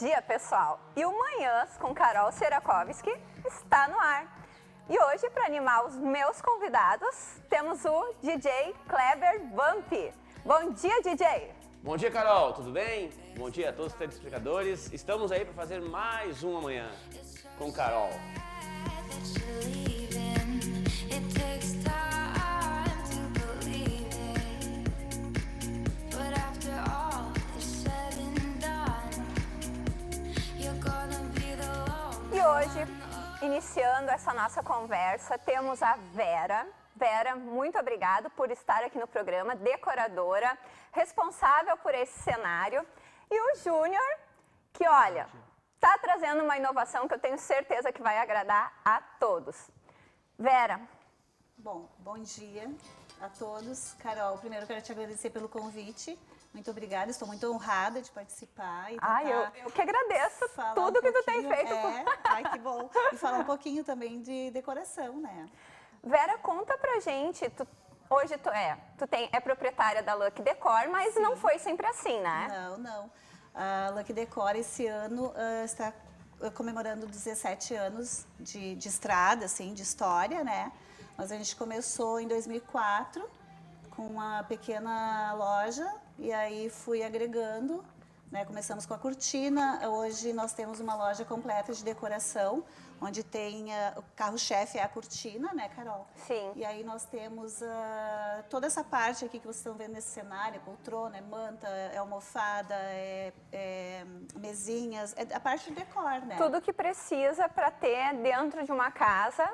dia, pessoal! E o Manhãs com Carol Sierakovski está no ar. E hoje, para animar os meus convidados, temos o DJ Kleber Vamp. Bom dia, DJ! Bom dia, Carol, tudo bem? Bom dia a todos os telespectadores. Estamos aí para fazer mais uma manhã com Carol. E hoje, iniciando essa nossa conversa, temos a Vera. Vera, muito obrigada por estar aqui no programa, decoradora, responsável por esse cenário. E o Júnior, que olha, está trazendo uma inovação que eu tenho certeza que vai agradar a todos. Vera. Bom dia a todos. Carol, primeiro eu quero te agradecer pelo convite. Muito obrigada, estou muito honrada de participar. Eu que agradeço tudo que tu tem feito. Ai, que bom. E falar um pouquinho também de decoração, né? Vera, conta pra gente, hoje tu é proprietária da Lucky Decor, mas não foi sempre assim, né? Não. A Lucky Decor esse ano está comemorando 17 anos de estrada, assim, de história, né? Mas a gente começou em 2004 com uma pequena loja e aí fui agregando, né? Começamos com a cortina, hoje nós temos uma loja completa de decoração, onde tem o carro-chefe é a cortina, né, Carol? Sim. E aí nós temos toda essa parte aqui que vocês estão vendo nesse cenário, é poltrona, é manta, é almofada, é mesinhas, é a parte de decor, né? Tudo que precisa para ter dentro de uma casa,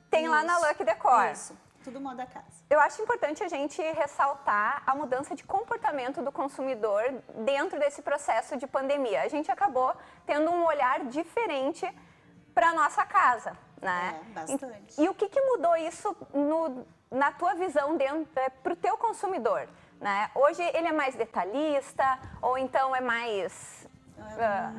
tem lá na Lucky Decor. Isso, tudo moda casa. Eu acho importante a gente ressaltar a mudança de comportamento do consumidor dentro desse processo de pandemia. A gente acabou tendo um olhar diferente para nossa casa, né? Bastante. E o que mudou isso na tua visão para o teu consumidor, né? Hoje ele é mais detalhista ou então é mais...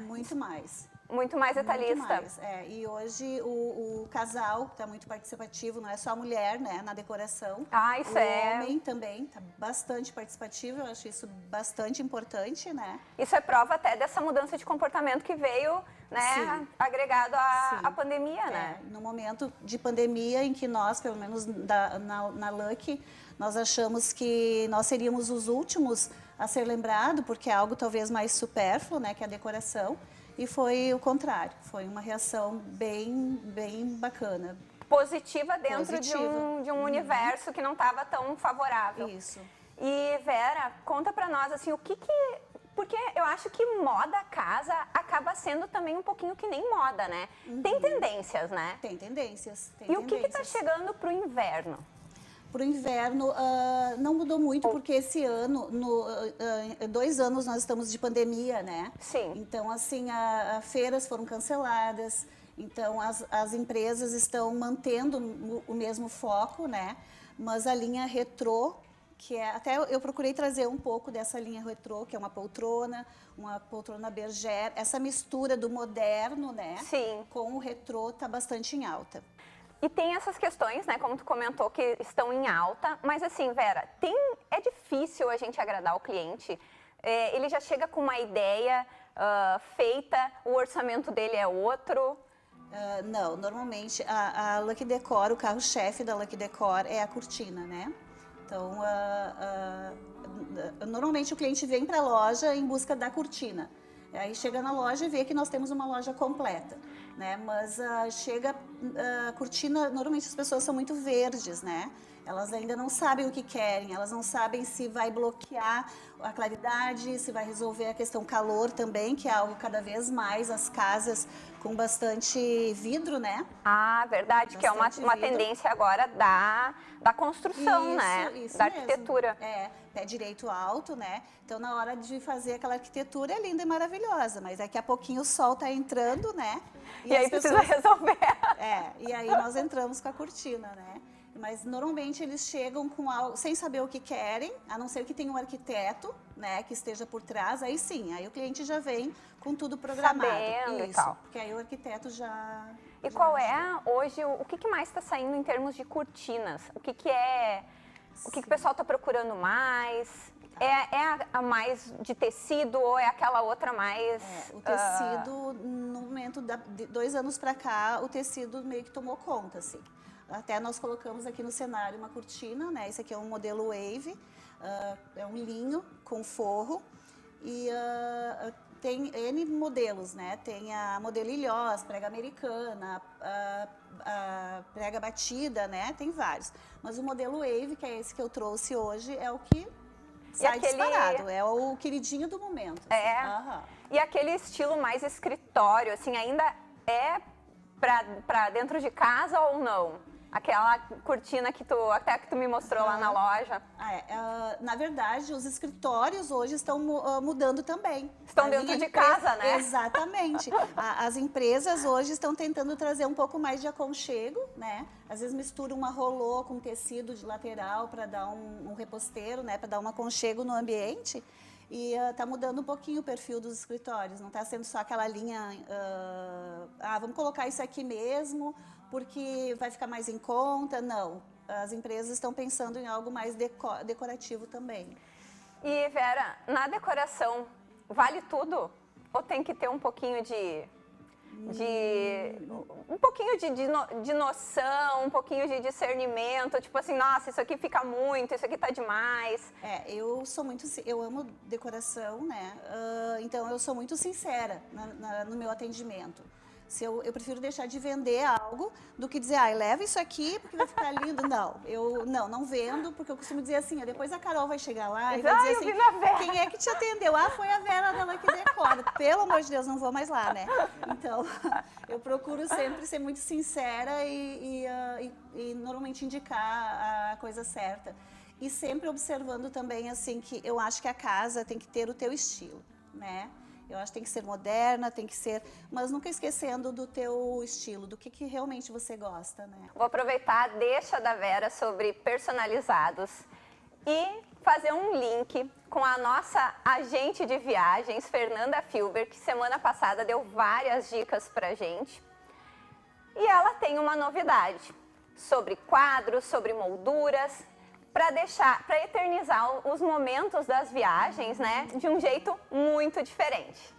Muito mais. Muito mais detalhista. Muito mais, e hoje o casal está muito participativo, não é só a mulher, né, na decoração. Isso o homem também está bastante participativo, eu acho isso bastante importante, né? Isso é prova até dessa mudança de comportamento que veio, né, agregado à pandemia, né? No momento de pandemia em que nós, pelo menos na Lucky, nós achamos que nós seríamos os últimos a ser lembrado, porque é algo talvez mais supérfluo, né, que é a decoração. E foi o contrário, foi uma reação bem bacana. Positiva dentro de um universo que não estava tão favorável. Isso. E Vera, conta pra nós, assim, porque eu acho que moda casa acaba sendo também um pouquinho que nem moda, né? Tem tendências, né? Tem tendências. E o que está chegando pro inverno? Para o inverno não mudou muito, porque esse ano, 2 anos nós estamos de pandemia, né? Sim. Então, assim, feiras foram canceladas, então as empresas estão mantendo o mesmo foco, né? Mas a linha retrô, que até eu procurei trazer um pouco dessa linha retrô, que é uma poltrona bergère, essa mistura do moderno, né? Sim. Com o retrô está bastante em alta. E tem essas questões, né, como tu comentou, que estão em alta, mas assim, Vera, é difícil a gente agradar o cliente, ele já chega com uma ideia feita, o orçamento dele é outro? Não, normalmente a Lucky Decor, o carro-chefe da Lucky Decor é a cortina, né? Então, normalmente o cliente vem para a loja em busca da cortina. Aí chega na loja e vê que nós temos uma loja completa, né? Mas chega a cortina, normalmente as pessoas são muito verdes, né? Elas ainda não sabem o que querem, elas não sabem se vai bloquear a claridade, se vai resolver a questão calor também, que é algo cada vez mais as casas com bastante vidro, né? Verdade, que é uma tendência agora da construção, né? Isso da mesmo. arquitetura. Pé direito alto, né? Então, na hora de fazer aquela arquitetura é linda e maravilhosa, mas daqui a pouquinho o sol tá entrando, né? E aí precisa resolver. E aí nós entramos com a cortina, né? Mas normalmente eles chegam com algo, sem saber o que querem, a não ser que tenha um arquiteto, né, que esteja por trás, aí sim, aí o cliente já vem com tudo programado. Sabendo e tal. Porque aí o arquiteto já... E qual é hoje, o que mais está saindo em termos de cortinas? O que o pessoal está procurando mais? A mais de tecido ou é aquela outra mais... O tecido, no momento de 2 anos para cá, o tecido meio que tomou conta, assim. Até nós colocamos aqui no cenário uma cortina, né? Esse aqui é um modelo Wave, é um linho com forro e tem N modelos, né? Tem a modelo ilhós, prega americana, a prega batida, né? Tem vários. Mas o modelo Wave, que é esse que eu trouxe hoje, é o que sai disparado, é o queridinho do momento. Assim. E aquele estilo mais escritório, assim, ainda é pra dentro de casa ou não? Aquela cortina que tu me mostrou lá na loja. Na verdade, os escritórios hoje estão mudando também. Estão dentro de casa, né? Exatamente. As empresas hoje estão tentando trazer um pouco mais de aconchego, né? Às vezes misturam uma rolô com tecido de lateral para dar um reposteiro, né? Para dar um aconchego no ambiente. E está mudando um pouquinho o perfil dos escritórios. Não está sendo só aquela linha, vamos colocar isso aqui mesmo, porque vai ficar mais em conta. Não, as empresas estão pensando em algo mais decorativo também. E Vera, na decoração, vale tudo? Ou tem que ter um pouquinho de noção, um pouquinho de discernimento, tipo assim, nossa, isso aqui fica muito, isso aqui tá demais. Eu amo decoração, né? Então eu sou muito sincera no meu atendimento. Eu prefiro deixar de vender algo do que dizer, leva isso aqui porque vai ficar lindo. Não, eu não vendo, porque eu costumo dizer assim, depois a Carol vai chegar lá e vai dizer assim, quem é que te atendeu? Foi a Vera dela que decora. Pelo amor de Deus, não vou mais lá, né? Então, eu procuro sempre ser muito sincera e normalmente indicar a coisa certa. E sempre observando também, assim, que eu acho que a casa tem que ter o teu estilo, né? Eu acho que tem que ser moderna, tem que ser... Mas nunca esquecendo do teu estilo, do que realmente você gosta, né? Vou aproveitar a deixa da Vera sobre personalizados e fazer um link com a nossa agente de viagens, Fernanda Filber, que semana passada deu várias dicas pra gente. E ela tem uma novidade sobre quadros, sobre molduras, para eternizar os momentos das viagens, né, de um jeito muito diferente.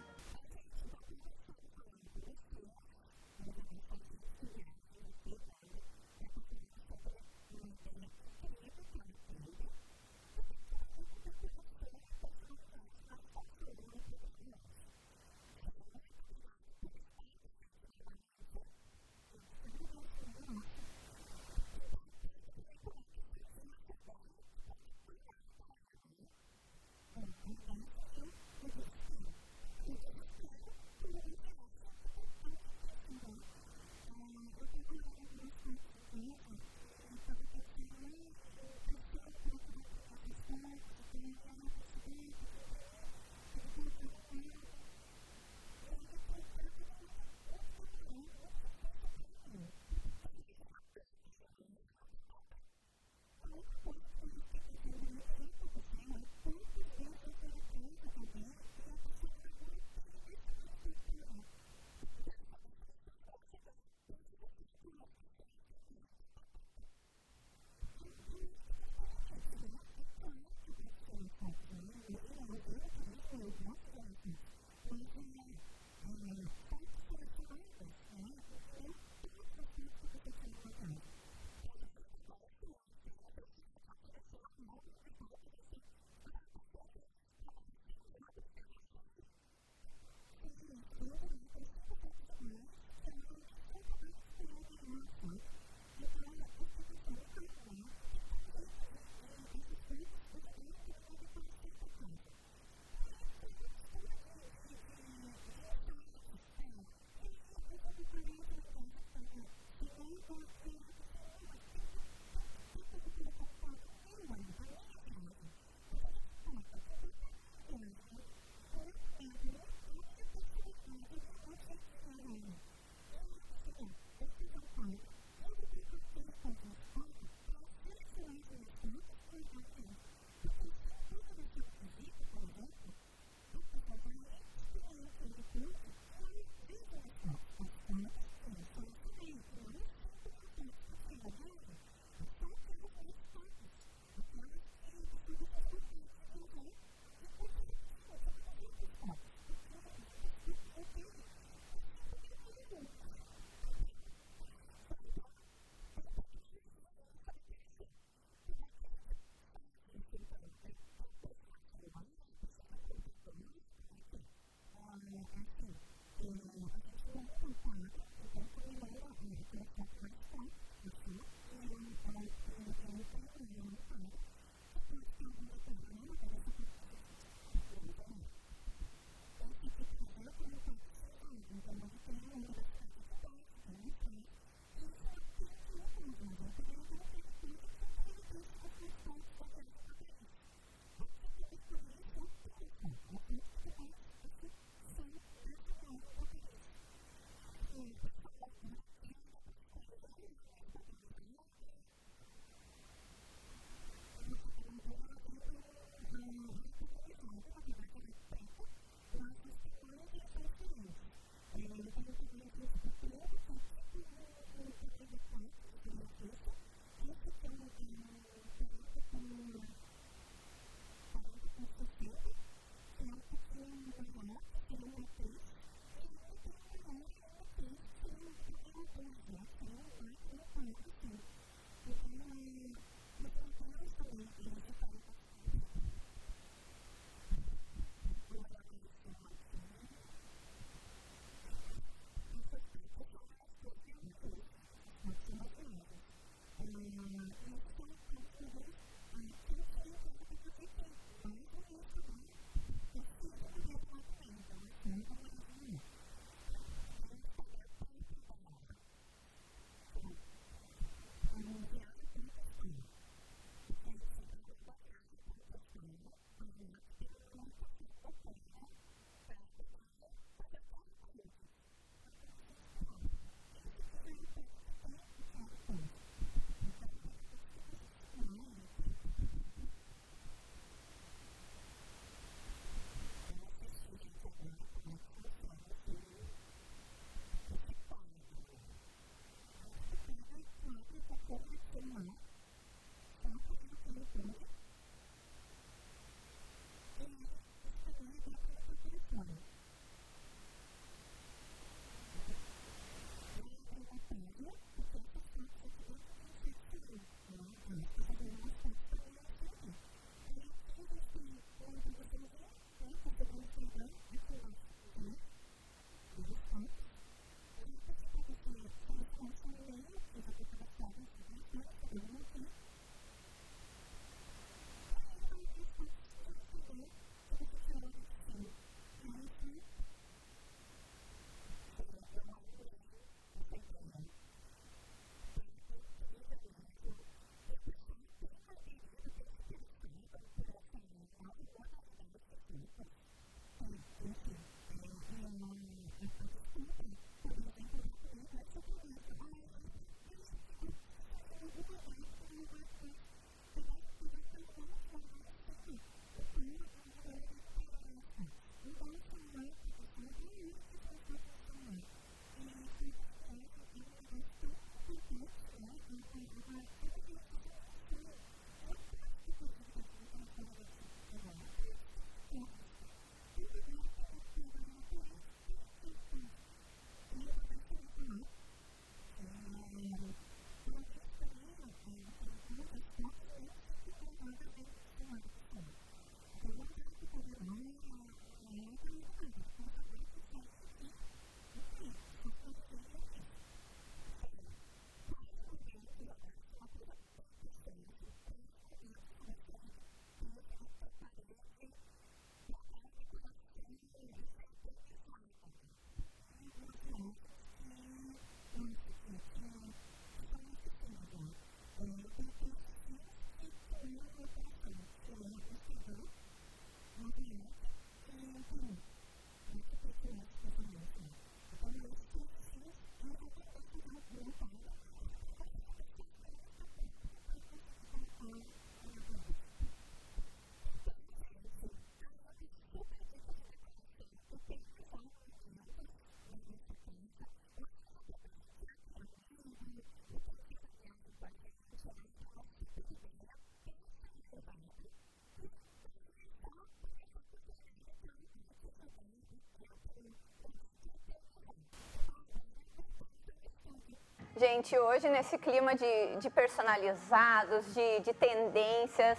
Gente, hoje nesse clima de personalizados, de tendências,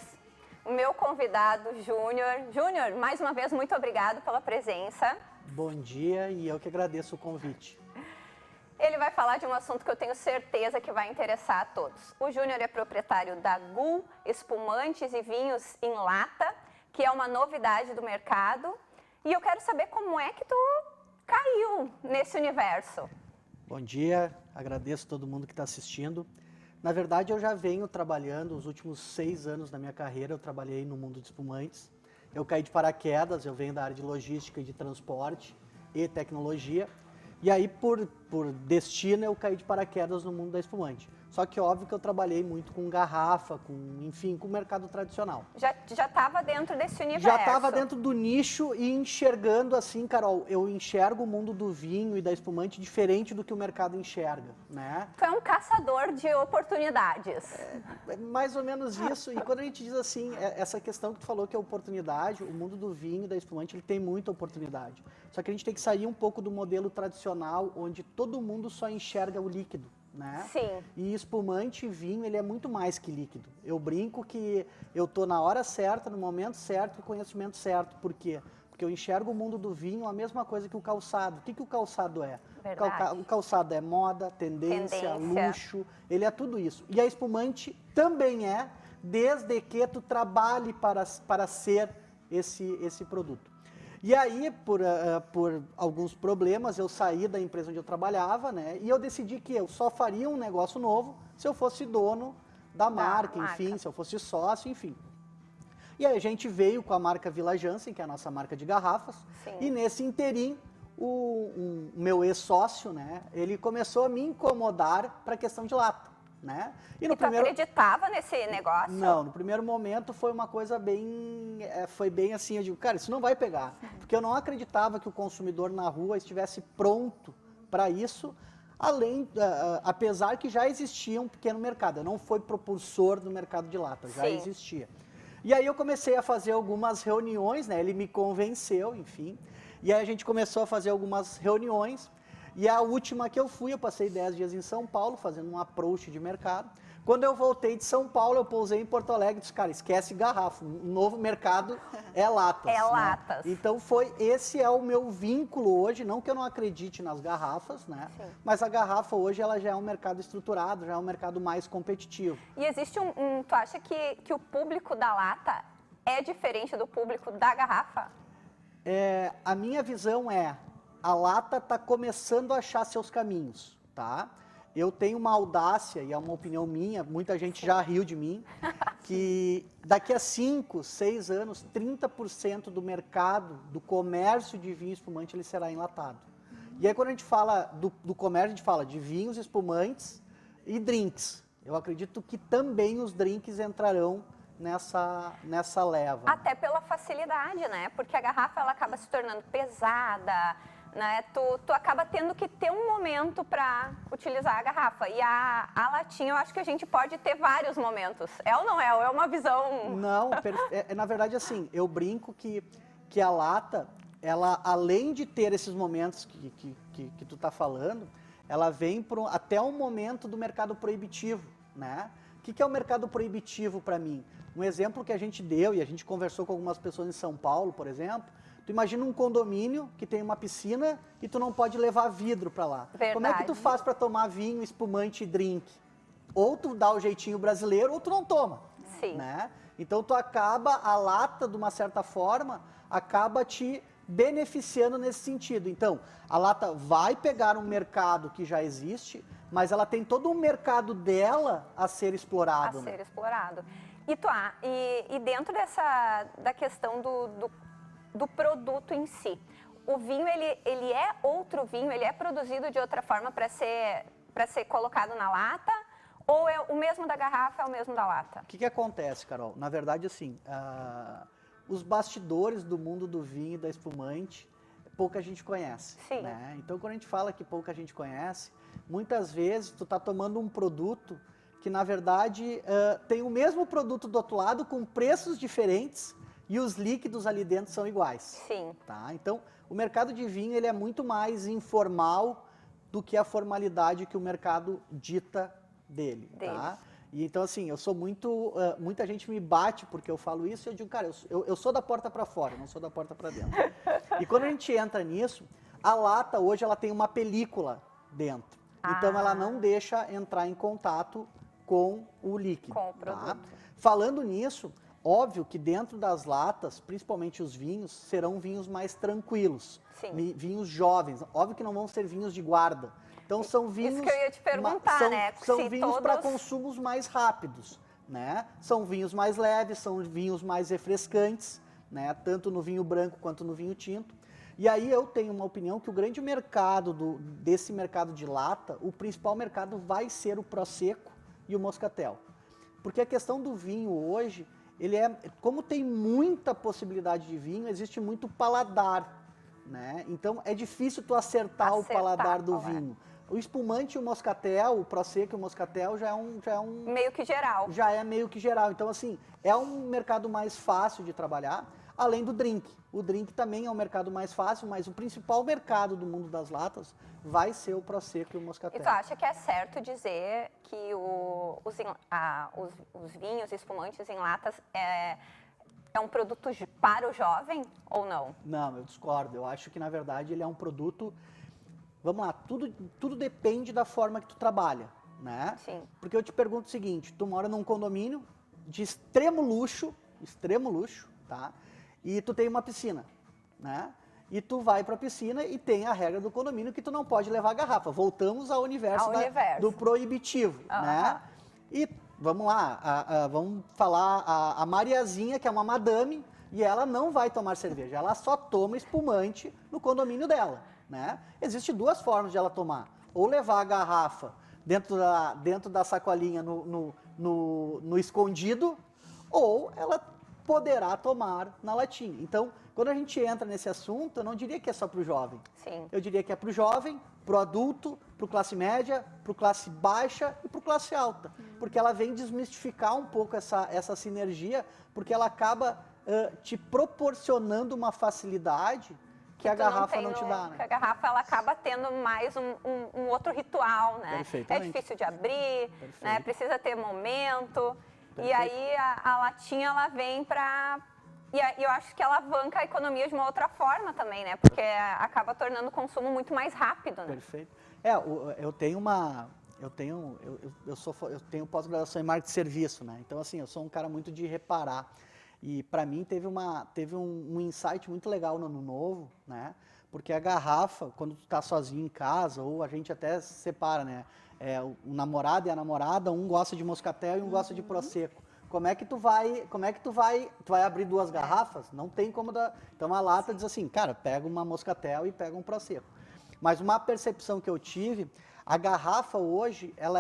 o meu convidado, Júnior. Júnior, mais uma vez, muito obrigado pela presença. Bom dia e eu que agradeço o convite. Ele vai falar de um assunto que eu tenho certeza que vai interessar a todos. O Júnior é proprietário da GUL Espumantes e Vinhos em Lata, que é uma novidade do mercado. E eu quero saber como é que tu caiu nesse universo. Bom dia, agradeço todo mundo que está assistindo. Na verdade, eu já venho trabalhando, os últimos 6 anos da minha carreira, eu trabalhei no mundo de espumantes. Eu caí de paraquedas, eu venho da área de logística e de transporte e tecnologia. E aí, por destino, eu caí de paraquedas no mundo da espumante. Só que óbvio que eu trabalhei muito com garrafa, enfim, com o mercado tradicional. Já estava dentro desse universo? Já estava dentro do nicho e enxergando assim, Carol, eu enxergo o mundo do vinho e da espumante diferente do que o mercado enxerga, né? Tu é um caçador de oportunidades. É mais ou menos isso. E quando a gente diz assim, essa questão que tu falou que é oportunidade, o mundo do vinho e da espumante, ele tem muita oportunidade. Só que a gente tem que sair um pouco do modelo tradicional, onde todo mundo só enxerga o líquido. Né? Sim. E espumante e vinho, ele é muito mais que líquido. Eu brinco que eu tô na hora certa, no momento certo, com o conhecimento certo. Por quê? Porque eu enxergo o mundo do vinho a mesma coisa que o calçado. O que o calçado é? Verdade. O calçado é moda, tendência, luxo, ele é tudo isso. E a espumante também é, desde que tu trabalhe para ser esse produto. E aí, por alguns problemas, eu saí da empresa onde eu trabalhava, né? E eu decidi que eu só faria um negócio novo se eu fosse dono da marca, enfim, se eu fosse sócio, enfim. E aí a gente veio com a marca Villa Jansen, que é a nossa marca de garrafas. Sim. E nesse interim, o meu ex-sócio, né? Ele começou a me incomodar para a questão de lata. Né? E tu acreditava nesse negócio? Não, no primeiro momento foi uma coisa foi bem assim, eu digo, cara, isso não vai pegar, porque eu não acreditava que o consumidor na rua estivesse pronto para isso, apesar que já existia um pequeno mercado, eu não fui propulsor do mercado de lata, já Sim. existia. E aí eu comecei a fazer algumas reuniões, né? Ele me convenceu, enfim, e aí a gente começou a fazer algumas reuniões. E a última que eu fui, eu passei 10 dias em São Paulo, fazendo um approach de mercado. Quando eu voltei de São Paulo, eu pousei em Porto Alegre e disse, cara, esquece garrafa, o novo mercado é latas. É né? latas. Então esse é o meu vínculo hoje, não que eu não acredite nas garrafas, né? Sim. Mas a garrafa hoje ela já é um mercado estruturado, já é um mercado mais competitivo. E existe tu acha que o público da lata é diferente do público da garrafa? A minha visão a lata está começando a achar seus caminhos, tá? Eu tenho uma audácia, e é uma opinião minha, muita gente já riu de mim, que daqui a 5, 6 anos, 30% do mercado, do comércio de vinho espumante, ele será enlatado. E aí quando a gente fala do comércio, a gente fala de vinhos, espumantes e drinks. Eu acredito que também os drinks entrarão nessa leva. Até pela facilidade, né? Porque a garrafa ela acaba se tornando pesada, né? Tu acaba tendo que ter um momento para utilizar a garrafa. E a latinha, eu acho que a gente pode ter vários momentos. É ou não é? Ou é uma visão... Não, na verdade, assim, eu brinco que a lata, ela, além de ter esses momentos que tu tá falando, ela vem até um momento do mercado proibitivo, né? O que é o mercado proibitivo para mim? Um exemplo que a gente deu, e a gente conversou com algumas pessoas em São Paulo, por exemplo, tu imagina um condomínio que tem uma piscina e tu não pode levar vidro para lá. Verdade. Como é que tu faz para tomar vinho, espumante e drink? Ou tu dá o jeitinho brasileiro ou tu não toma. Sim. Né? Então a lata, de uma certa forma, acaba te beneficiando nesse sentido. Então, a lata vai pegar um mercado que já existe, mas ela tem todo um mercado dela a ser explorado. A ser explorado. E dentro da questão do produto em si, o vinho, ele é outro vinho, ele é produzido de outra forma para ser colocado na lata? Ou é o mesmo da garrafa, é o mesmo da lata? O que acontece, Carol? Na verdade, assim, os bastidores do mundo do vinho e da espumante, pouca gente conhece. Sim. Né? Então, quando a gente fala que pouca gente conhece, muitas vezes tu tá tomando um produto que, na verdade, tem o mesmo produto do outro lado, com preços diferentes, e os líquidos ali dentro são iguais. Sim. Tá? Então, o mercado de vinho ele é muito mais informal do que a formalidade que o mercado dita dele, tá? E então, assim, eu sou muita gente me bate porque eu falo isso e eu digo, cara, eu sou da porta para fora, não sou da porta para dentro. E quando a gente entra nisso, a lata hoje ela tem uma película dentro. Então, ela não deixa entrar em contato com o líquido. Com o produto. Tá? Falando nisso, óbvio que dentro das latas, principalmente os vinhos, serão vinhos mais tranquilos. Sim. Vinhos jovens. Óbvio que não vão ser vinhos de guarda. Então são vinhos... Isso que eu ia te perguntar, né? São Se vinhos todos- para consumos mais rápidos, né? São vinhos mais leves, são vinhos mais refrescantes, né? Tanto no vinho branco quanto no vinho tinto. E aí eu tenho uma opinião que o grande mercado desse mercado de lata, o principal mercado vai ser o Prosecco e o Moscatel. Porque a questão do vinho hoje, como tem muita possibilidade de vinho, existe muito paladar, né? Então é difícil tu acertar o paladar do vinho. O espumante e o moscatel, o Prosecco e o moscatel já é um Meio que geral. já é meio que geral. Então, assim, é um mercado mais fácil de trabalhar, além do drink. O drink também é um mercado mais fácil, mas o principal mercado do mundo das latas vai ser o Prosecco e o Moscatel. E tu acha que é certo dizer que os vinhos espumantes em latas é um produto para o jovem ou não? Não, eu discordo. Eu acho que, na verdade, ele é um produto... Vamos lá, tudo depende da forma que tu trabalha, né? Sim. Porque eu te pergunto o seguinte, tu mora num condomínio de extremo luxo, tá? E tu tem uma piscina, né? E tu vai para a piscina e tem a regra do condomínio que tu não pode levar garrafa. Voltamos ao universo, do proibitivo, né? E vamos lá, vamos falar a Mariazinha, que é uma madame, e ela não vai tomar cerveja, ela só toma espumante no condomínio dela, né? Existem duas formas de ela tomar. Ou levar a garrafa dentro da sacolinha no escondido, ou ela poderá tomar na latinha. Então, quando a gente entra nesse assunto, eu não diria que é só para o jovem. Sim. Eu diria que é para o jovem, para o adulto, para o classe média, para o classe baixa e para o classe alta. Porque ela vem desmistificar um pouco essa sinergia, porque ela acaba te proporcionando uma facilidade que a garrafa não te dá, né? A garrafa ela acaba tendo mais um outro ritual, né? É Perfeitamente. difícil de abrir, né? Precisa ter momento. Perfeito. E aí a latinha ela vem para... E eu acho que ela alavanca a economia de uma outra forma também, né? Porque acaba tornando o consumo muito mais rápido, né? Perfeito. Eu tenho pós-graduação em marketing de serviço, né? Então, assim, eu sou um cara muito de reparar. E para mim teve um insight muito legal no Ano Novo, né? Porque a garrafa, quando tu tá sozinho em casa, ou a gente até se separa, né? O namorado e a namorada, um gosta de moscatel e um gosta de prosecco. Como é que tu vai abrir duas garrafas? Não tem como dar. Então a lata diz assim, cara, pega uma moscatel e pega um prosecco. Mas uma percepção que eu tive, a garrafa hoje, ela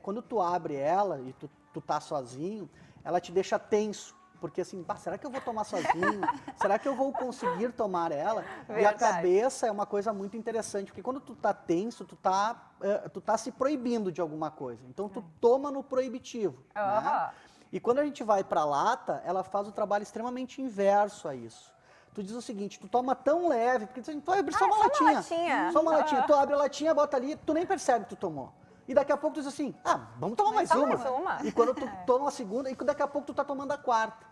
quando tu abre ela e tu tá sozinho, ela te deixa tenso. Porque assim, será que eu vou tomar sozinho? Será que eu vou conseguir tomar ela? Verdade. E a cabeça é uma coisa muito interessante, porque quando tu tá tenso, tu tá se proibindo de alguma coisa. Então tu toma no proibitivo, né? E quando a gente vai para a lata, ela faz o trabalho extremamente inverso a isso. Tu diz o seguinte, tu toma tão leve, porque tu abre só uma latinha. Só uma latinha. Tu abre a latinha, bota ali, tu nem percebe que tu tomou. E daqui a pouco tu diz assim, vamos tomar mais uma. E quando tu toma a segunda, e daqui a pouco tu tá tomando a quarta.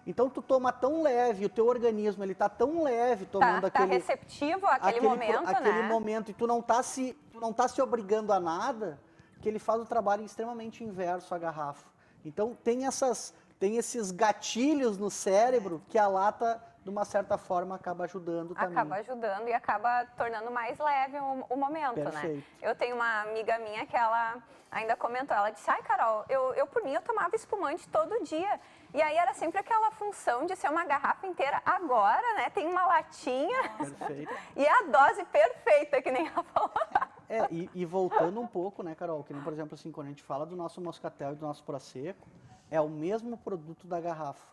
Então tu toma tão leve, o teu organismo ele tá tão leve tomando tá receptivo àquele momento, né? Aquele momento, e tu não tá se obrigando a nada, que ele faz o trabalho extremamente inverso à garrafa. Então tem esses gatilhos no cérebro que a lata, de uma certa forma, acaba ajudando também. Acaba ajudando e acaba tornando mais leve o momento, Perfeito. né? Eu tenho uma amiga minha que ela ainda comentou, ela disse, Carol, eu por mim eu tomava espumante todo dia. E aí era sempre aquela função de ser uma garrafa inteira. Agora, né, tem uma latinha. Perfeito. E a dose perfeita, que nem ela falou. E voltando um pouco, né, Carol, que nem, por exemplo, assim, quando a gente fala do nosso moscatel e do nosso prosecco, é o mesmo produto da garrafa,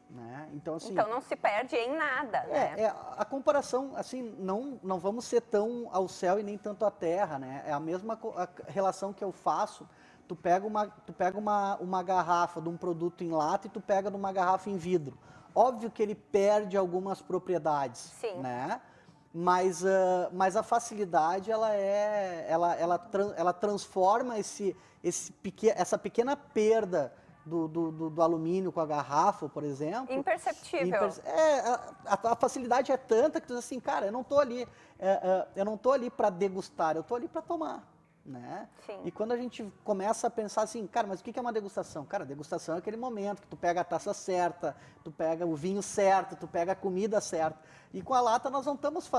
né? Então, assim... Então não se perde em nada, né? A comparação, assim, não vamos ser tão ao céu e nem tanto à terra, né? É a mesma relação que eu faço. Tu pega uma garrafa de um produto em lata e tu pega de uma garrafa em vidro. Óbvio que ele perde algumas propriedades, Sim. né? mas a facilidade ela transforma essa pequena perda do alumínio com a garrafa, por exemplo. Imperceptível. A facilidade é tanta que tu diz assim, cara, eu não tô ali para degustar, eu tô ali para tomar. Né? Sim. E quando a gente começa a pensar assim, cara, mas o que é uma degustação? Cara, degustação é aquele momento que tu pega a taça certa, tu pega o vinho certo, tu pega a comida certa. E com a lata nós não estamos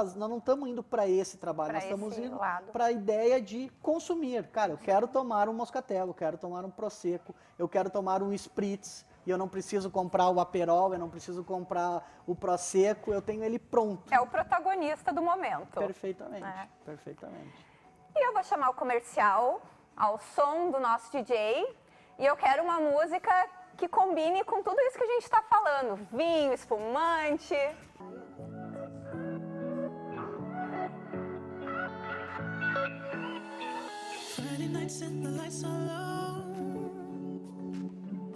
indo para esse trabalho, nós estamos indo para a ideia de consumir. Cara, eu quero tomar um moscatel, eu quero tomar um prosecco, eu quero tomar um spritz, e eu não preciso comprar o Aperol, eu não preciso comprar o prosecco, eu tenho ele pronto. É o protagonista do momento. Perfeitamente, perfeitamente. E eu vou chamar o comercial ao som do nosso DJ. E eu quero uma música que combine com tudo isso que a gente está falando. Vinho, espumante. Friday nights and the lights are low.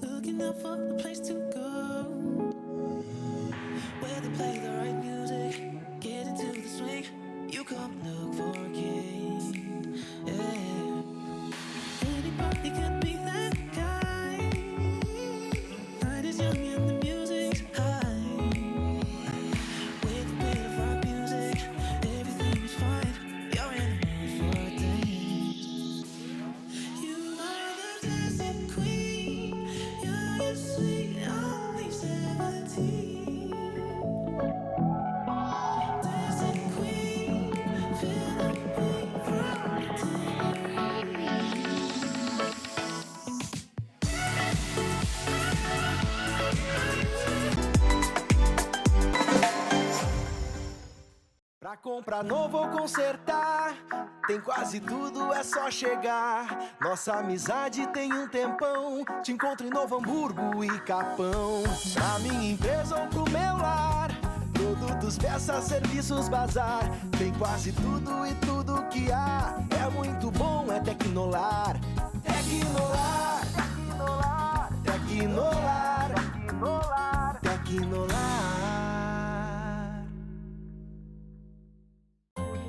Looking out for a place to go. Where they play the right music. Get into the swing. You come look for a king. Yeah. Anybody can be that guy. Night is young and the music's high. With a bit of rock music, everything is fine. You're in the mood for a dance. You are the dancing queen. You're sweet, only 17. Dancing queen, feel the beat from your tambourine. Pra comprar novo ou consertar, tem quase tudo, é só chegar. Nossa amizade tem um tempão, te encontro em Novo Hamburgo e Capão. Pra minha empresa ou pro meu lar, produtos, peças, serviços, bazar. Tem quase tudo e tudo que há, é muito bom, é Tecnolar. Tecnolar, Tecnolar, Tecnolar, Tecnolar.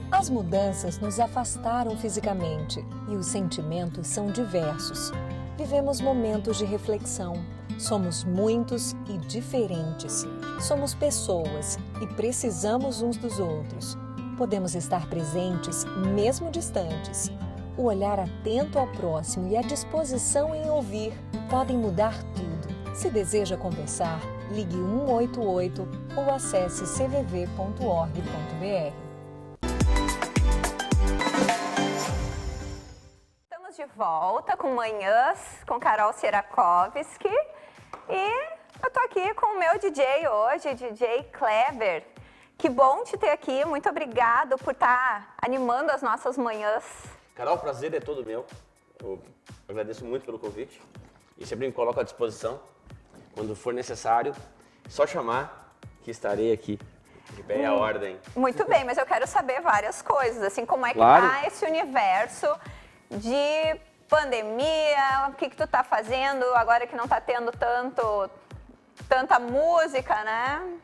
As mudanças nos afastaram fisicamente e os sentimentos são diversos. Vivemos momentos de reflexão. Somos muitos e diferentes. Somos pessoas e precisamos uns dos outros. Podemos estar presentes, mesmo distantes. O olhar atento ao próximo e a disposição em ouvir podem mudar tudo. Se deseja conversar, ligue 188 ou acesse cvv.org.br. De volta com Manhãs, com Carol Sierakovski. E eu tô aqui com o meu DJ hoje, DJ Kleber. Que bom te ter aqui, muito obrigado por estar animando as nossas manhãs. Carol, o prazer é todo meu. Eu agradeço muito pelo convite e sempre me coloco à disposição. Quando for necessário, só chamar que estarei aqui. De pé à ordem. Muito bem, mas eu quero saber várias coisas, assim, como é que Claro. tá esse universo de pandemia, o que tu tá fazendo agora que não tá tendo tanta música, né?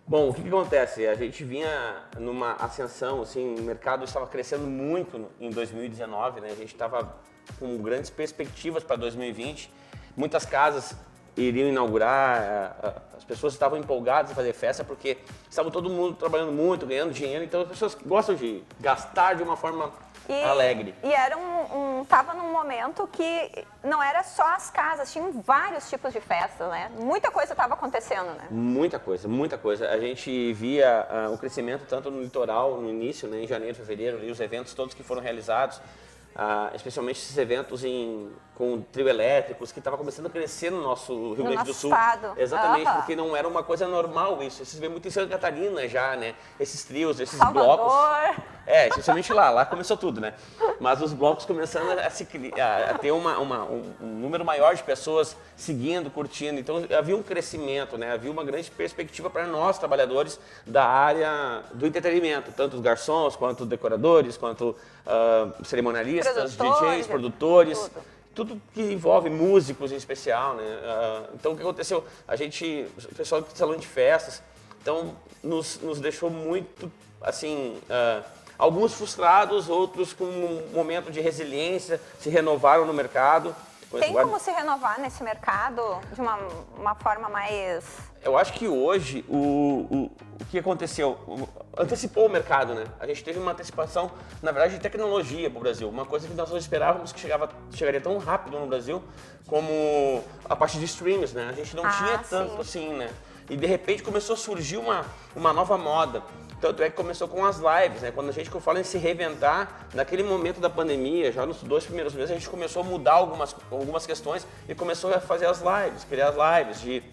Bom, o que acontece? A gente vinha numa ascensão, assim, o mercado estava crescendo muito em 2019, né? A gente estava com grandes perspectivas para 2020. Muitas casas iriam inaugurar, as pessoas estavam empolgadas em fazer festa porque estava todo mundo trabalhando muito, ganhando dinheiro, então as pessoas gostam de gastar de uma forma alegre. E era tava num momento que não era só as casas, tinham vários tipos de festas, né? Muita coisa estava acontecendo, né? Muita coisa, muita coisa. A gente via o crescimento tanto no litoral, no início, né, em janeiro, fevereiro, e os eventos todos que foram realizados, especialmente esses eventos com trio elétricos, que estava começando a crescer no nosso Rio Grande do Sul. Estado. Exatamente, Aham. porque não era uma coisa normal isso. Vocês vê muito em Santa Catarina já, né? Esses trios, esses Salvador. blocos. Especialmente lá começou tudo, né? Mas os blocos começando a ter um número maior de pessoas seguindo, curtindo. Então havia um crescimento, né? Havia uma grande perspectiva para nós, trabalhadores da área do entretenimento, tanto os garçons, quanto decoradores, quanto cerimonialistas, DJs, produtores. Tudo que envolve músicos em especial, né? Então o que aconteceu? O pessoal do salão de festas Então, nos deixou muito, assim, alguns frustrados, outros com um momento de resiliência, se renovaram no mercado. Tem como se renovar nesse mercado de uma forma mais... Eu acho que hoje o que aconteceu, antecipou o mercado, né? A gente teve uma antecipação, na verdade, de tecnologia para o Brasil. Uma coisa que nós não esperávamos que chegaria tão rápido no Brasil como a parte de streams, né? A gente não tinha tanto assim, né? E de repente começou a surgir uma nova moda. Tanto é que começou com as lives, né? Quando a gente fala em se reinventar, naquele momento da pandemia, já nos 2 primeiros meses, a gente começou a mudar algumas questões e começou a fazer as lives, criar as lives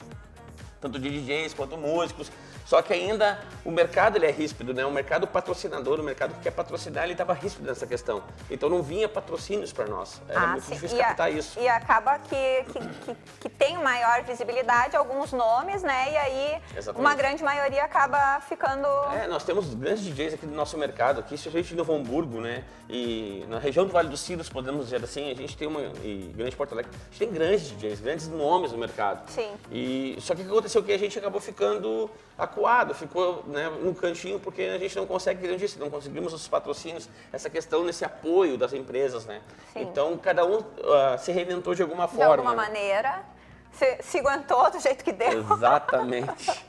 tanto de DJs quanto músicos. Só que ainda o mercado ele é ríspido, né? O mercado patrocinador, o mercado que quer patrocinar, ele estava ríspido nessa questão. Então não vinha patrocínios para nós. Era muito difícil captar isso. E acaba que tem maior visibilidade alguns nomes, né? E aí uma grande maioria acaba ficando... Nós temos grandes DJs aqui do nosso mercado, aqui, especialmente em Novo Hamburgo, né? E na região do Vale dos Sinos, podemos dizer assim, a gente tem e Grande Porto Alegre, a gente tem grandes DJs, grandes nomes no mercado. Sim. Só que o que aconteceu é que a gente acabou ficando acuado, ficou, né, no cantinho, porque a gente não consegue, como eu disse, não conseguimos os patrocínios, essa questão nesse apoio das empresas, né? Sim. Então, cada um se reinventou de alguma forma. De alguma maneira, se aguentou do jeito que deu. Exatamente.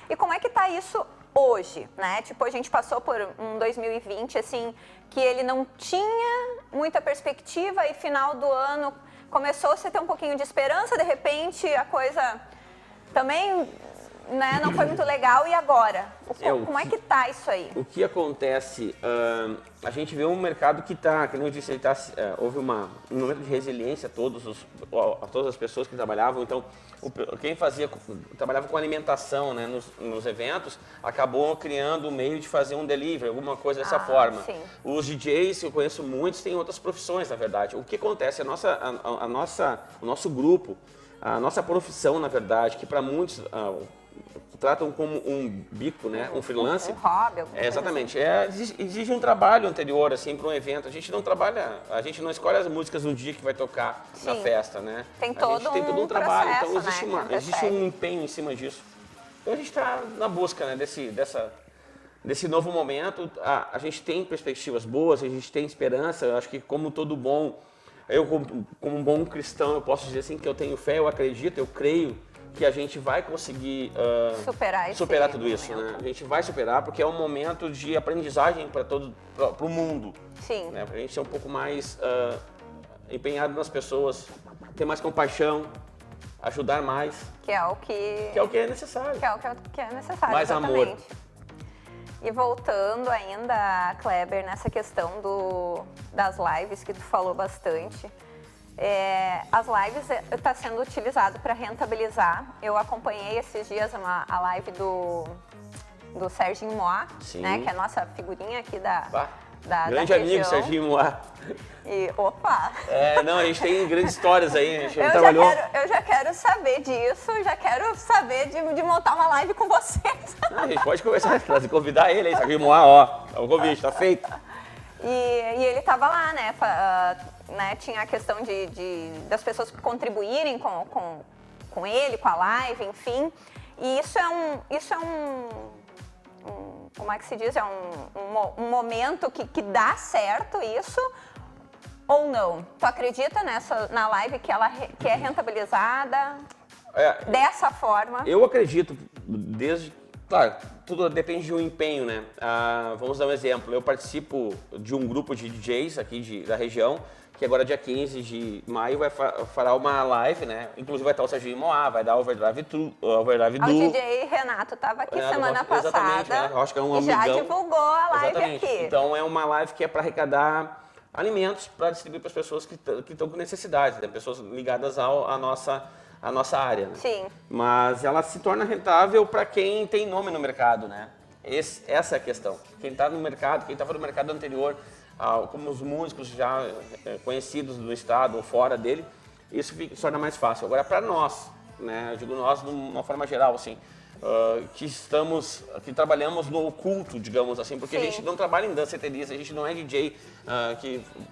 E como é que tá isso hoje, né? Tipo, a gente passou por um 2020, assim, que ele não tinha muita perspectiva e final do ano começou-se a ter um pouquinho de esperança, de repente a coisa também... Né, não foi muito legal, e agora? Como é que tá isso aí? O que acontece, a gente vê um mercado que está, como eu disse, houve um momento de resiliência a todas as pessoas que trabalhavam. Então, quem trabalhava com alimentação, né, nos eventos, acabou criando um meio de fazer um delivery, alguma coisa dessa forma. Sim. Os DJs, eu conheço muitos, têm outras profissões, na verdade. O que acontece, o nosso grupo, a nossa profissão, na verdade, que para muitos... tratam como um bico, né? Um freelance. Um hobby. Exatamente. Exige um trabalho anterior, assim, para um evento. A gente não trabalha, a gente não escolhe as músicas no dia que vai tocar na festa, né? Tem todo um trabalho, processo, então existe um empenho em cima disso. Então a gente está na busca, né, desse novo momento. A gente tem perspectivas boas, a gente tem esperança. Eu acho que como todo bom, eu como um bom cristão, eu posso dizer assim que eu tenho fé, eu acredito, eu creio que a gente vai conseguir superar tudo isso, né? A gente vai superar porque é um momento de aprendizagem para o mundo. Sim. Né? Para a gente ser um pouco mais empenhado nas pessoas, ter mais compaixão, ajudar mais. Que é o que é necessário. Que é necessário. Mais exatamente. amor. E voltando ainda, Kleber, nessa questão das lives que tu falou bastante. As lives está sendo utilizado para rentabilizar. Eu acompanhei esses dias a live do Serginho Moá, né, que é a nossa figurinha aqui da grande da amigo, região. Serginho Moá. E, opa! A gente tem grandes histórias aí, a gente trabalhou. Eu já quero saber disso, já quero saber de montar uma live com vocês. A gente pode conversar, convidar ele aí, Serginho Moá, ó, o convite, tá feito. E ele estava lá, né, tinha a questão das pessoas contribuírem com ele, com a live, enfim. E isso é como é que se diz? É um momento que dá certo isso ou não? Tu acredita na live que é rentabilizada dessa forma? Eu acredito, claro, tudo depende de um empenho, né? Vamos dar um exemplo. Eu participo de um grupo de DJs aqui da região, que agora dia 15 de maio fará uma live, né? Inclusive vai estar o Serginho Moá, vai dar Overdrive Du. O DJ Renato estava aqui semana passada. Exatamente, né? Eu acho que é um amigão. Já divulgou a live aqui. Então é uma live que é para arrecadar alimentos para distribuir para as pessoas que estão com necessidade, né? Pessoas ligadas à nossa área. Né? Sim. Mas ela se torna rentável para quem tem nome no mercado, né? Essa é a questão. Quem está no mercado, quem estava no mercado anterior, como os músicos já conhecidos no estado ou fora dele, isso se torna mais fácil. Agora, para nós, né? Eu digo nós de uma forma geral, assim, que trabalhamos no oculto, digamos assim, porque Sim. a gente não trabalha em danceterias, a gente não é DJ,